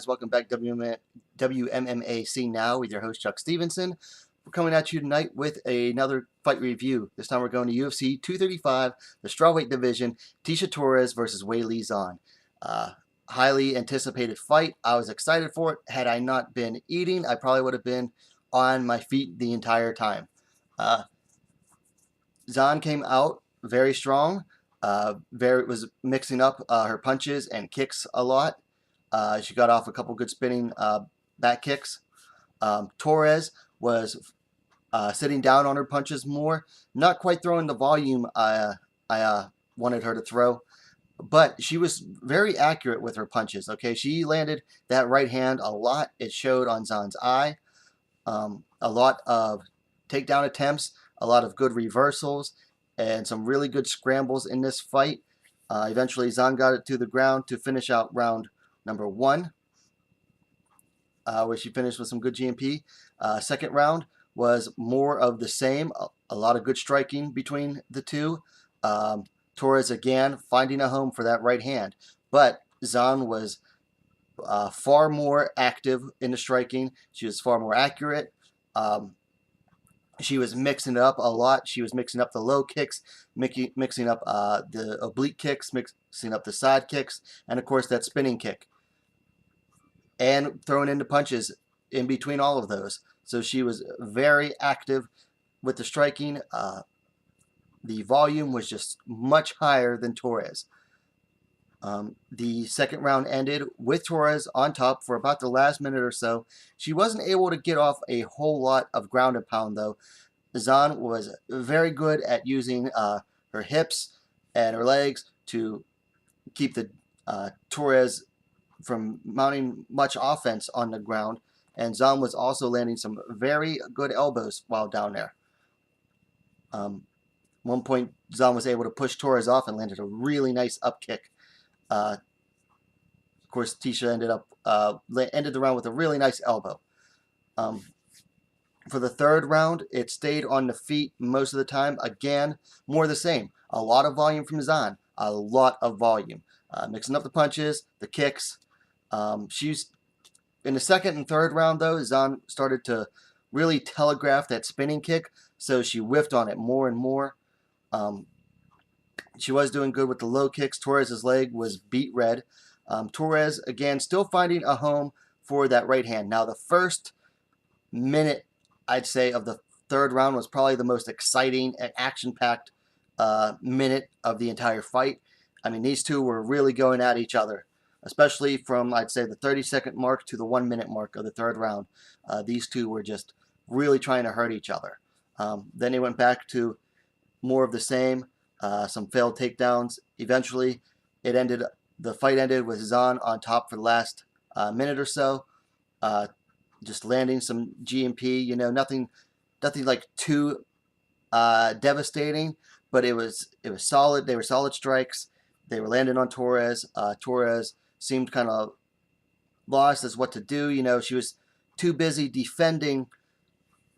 guys? Welcome back to WMMA See Now with your host Chuck Stevenson. We're coming at you tonight with another fight review. This time we're going to UFC 235, the strawweight division, Tecia Torres versus Weili Zhang. Highly anticipated fight. I was excited for it. Had I not been eating, I probably would have been on my feet the entire time. Zhang came out very strong. Was mixing up her punches and kicks a lot. She got off a couple good spinning back kicks. Torres was sitting down on her punches more, not quite throwing the volume I wanted her to throw, but she was very accurate with her punches. Okay, she landed that right hand a lot. It showed on Zhang's eye. A lot of takedown attempts, a lot of good reversals, and some really good scrambles in this fight. Eventually, Zhang got it to the ground to finish out round number 1, where she finished with some good GMP. Second round was more of the same, a lot of good striking between the two. Torres again finding a home for that right hand, but Zhang was far more active in the striking. She was far more accurate. She was mixing it up a lot. She was mixing up the low kicks, mixing up the oblique kicks, mixing up the side kicks, and of course that spinning kick. And throwing in the punches in between all of those. So she was very active with the striking. The volume was just much higher than Torres. The second round ended with Torres on top for about the last minute or so. She wasn't able to get off a whole lot of ground and pound though. Zhang was very good at using her hips and her legs to keep the Torres from mounting much offense on the ground, and Zhang was also landing some very good elbows while down there. One point, Zhang was able to push Torres off and landed a really nice up kick. Of course, Tecia ended the round with a really nice elbow. For the third round, it stayed on the feet most of the time. Again, more of the same. A lot of volume from Zhang. A lot of volume. Mixing up the punches, the kicks. She's in the second and third round, though, Zhang started to really telegraph that spinning kick, so she whiffed on it more and more. She was doing good with the low kicks. Torres' leg was beet red. Torres, again, still finding a home for that right hand. Now, the first minute, I'd say, of the third round was probably the most exciting and action-packed minute of the entire fight. I mean, these two were really going at each other, especially from, I'd say, the 30-second mark to the 1-minute mark of the third round. These two were just really trying to hurt each other. Then they went back to more of the same. Some failed takedowns. Eventually, the fight ended with Zhang on top for the last minute or so, just landing some GMP. You know, nothing like too devastating, but it was solid. They were solid strikes. They were landing on Torres. Torres seemed kind of lost as what to do. You know, she was too busy defending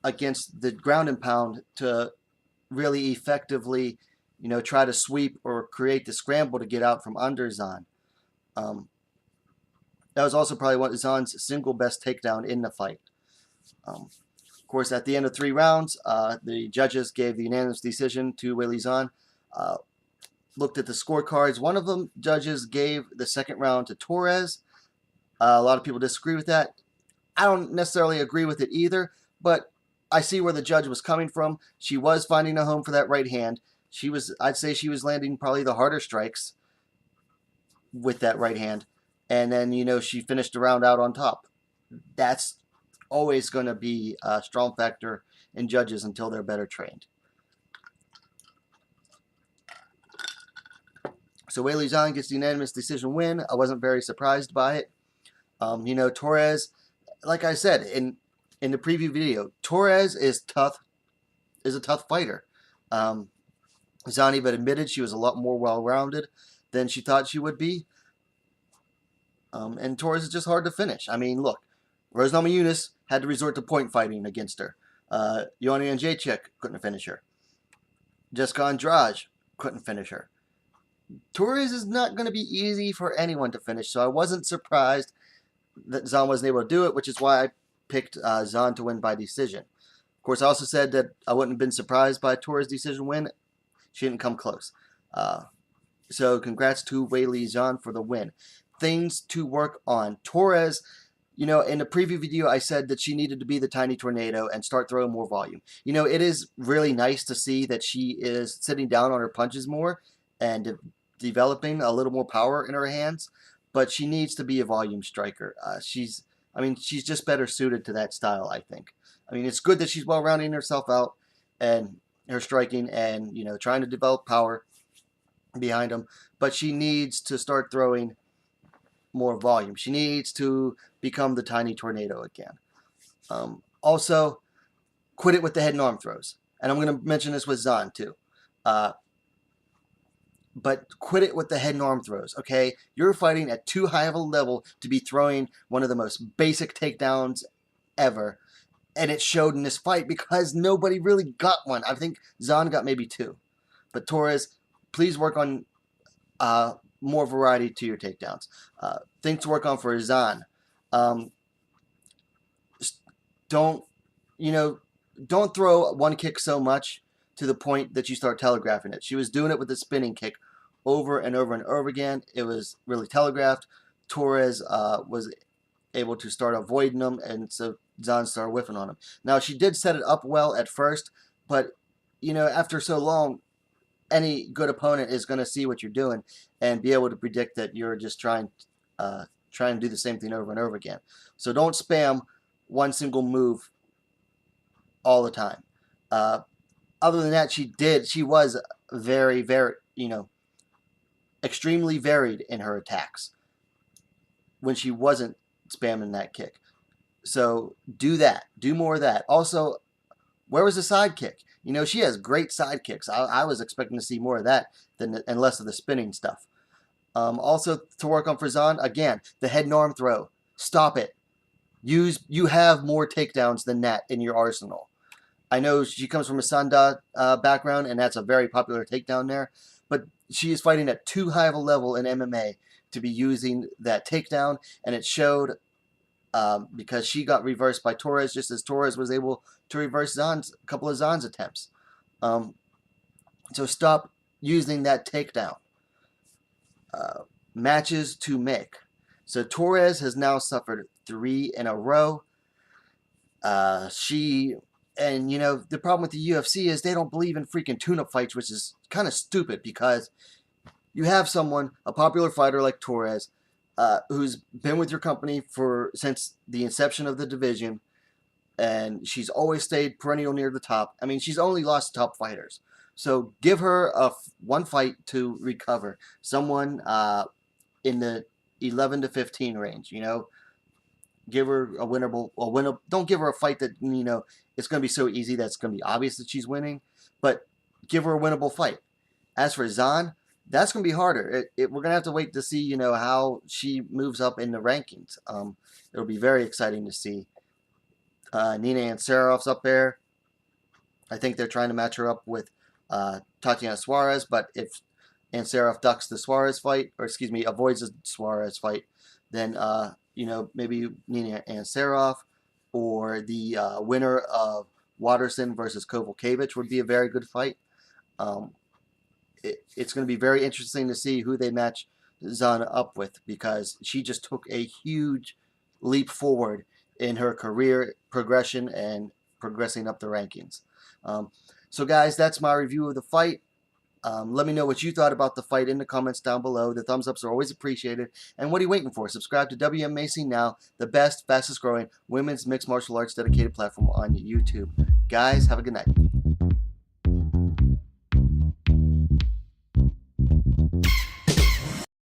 against the ground and pound to really effectively, you know, try to sweep or create the scramble to get out from under Zhang. That was also probably one of Zhang's single best takedown in the fight. Of course, at the end of 3 rounds, the judges gave the unanimous decision to Weili Zhang. Looked at the scorecards. One of them judges gave the second round to Torres. A lot of people disagree with that. I don't necessarily agree with it either, but I see where the judge was coming from. She was finding a home for that right hand. I'd say she was landing probably the harder strikes with that right hand. And then, you know, she finished the round out on top. That's always going to be a strong factor in judges until they're better trained. So Weili Zhang gets the unanimous decision win. I wasn't very surprised by it. You know, Torres, like I said in the preview video, Torres is a tough fighter. Zhang even admitted she was a lot more well-rounded than she thought she would be. And Torres is just hard to finish. I mean, look, Rose Namajunas had to resort to point fighting against her. Joanna Jędrzejczyk couldn't finish her. Jessica Andrade couldn't finish her. Torres is not going to be easy for anyone to finish, so I wasn't surprised that Zhang wasn't able to do it, which is why I picked Zhang to win by decision. Of course, I also said that I wouldn't have been surprised by Torres' decision win. She didn't come close. So congrats to Weili Zhang for the win. Things to work on. Torres, in the preview video, I said that she needed to be the tiny tornado and start throwing more volume. It is really nice to see that she is sitting down on her punches more and developing a little more power in her hands, but she needs to be a volume striker. She's just better suited to that style, I think. It's good that she's well-rounding herself out and her striking and, trying to develop power behind them, but she needs to start throwing more volume. She needs to become the tiny tornado again. Also, quit it with the head and arm throws. And I'm going to mention this with Zhang too. But quit it with the head and arm throws, okay? You're fighting at too high of a level to be throwing one of the most basic takedowns ever. And it showed in this fight because nobody really got one. I think Zhang got maybe 2. But Torres, please work on more variety to your takedowns. Things to work on for Zhang. Don't throw one kick so much to the point that you start telegraphing it. She was doing it with the spinning kick over and over and over again. It was really telegraphed. Torres was able to start avoiding them, and so Zhang started whiffing on him. Now, she did set it up well at first, but, after so long, any good opponent is going to see what you're doing and be able to predict that you're just trying to do the same thing over and over again. So don't spam one single move all the time. Other than that, she was very, very, extremely varied in her attacks when she wasn't spamming that kick. So do that. Do more of that. Also, where was the side kick? She has great side kicks. I was expecting to see more of that and less of the spinning stuff. Also, to work on for Zhang, again, the head and arm throw. Stop it. You have more takedowns than that in your arsenal. I know she comes from a Sanda background, and that's a very popular takedown there. But she is fighting at too high of a level in MMA to be using that takedown, and it showed because she got reversed by Torres, just as Torres was able to reverse a couple of Zhang's attempts. So stop using that takedown. Matches to make. So Torres has now suffered 3 in a row. And, the problem with the UFC is they don't believe in freaking tune-up fights, which is kind of stupid because you have someone, a popular fighter like Torres, who's been with your company since the inception of the division, and she's always stayed perennial near the top. She's only lost to top fighters. So give her one fight to recover. Someone in the 11 to 15 range, Give her a winnable. Don't give her a fight that, it's going to be so easy that it's going to be obvious that she's winning. But give her a winnable fight. As for Zhang, that's going to be harder. We're going to have to wait to see, how she moves up in the rankings. It'll be very exciting to see. Nina Ansaroff's up there. I think they're trying to match her up with Tatiana Suarez. But if Ansaroff ducks the Suarez fight, or avoids the Suarez fight, then maybe Nina Ansaroff or the winner of Waterson versus Kovalkiewicz would be a very good fight. It's going to be very interesting to see who they match Zhang up with, because she just took a huge leap forward in her career progression and progressing up the rankings. So guys, that's my review of the fight. Let me know what you thought about the fight in the comments down below. The thumbs ups are always appreciated. And what are you waiting for? Subscribe to WMMA now, the best, fastest growing women's mixed martial arts dedicated platform on YouTube. Guys, have a good night.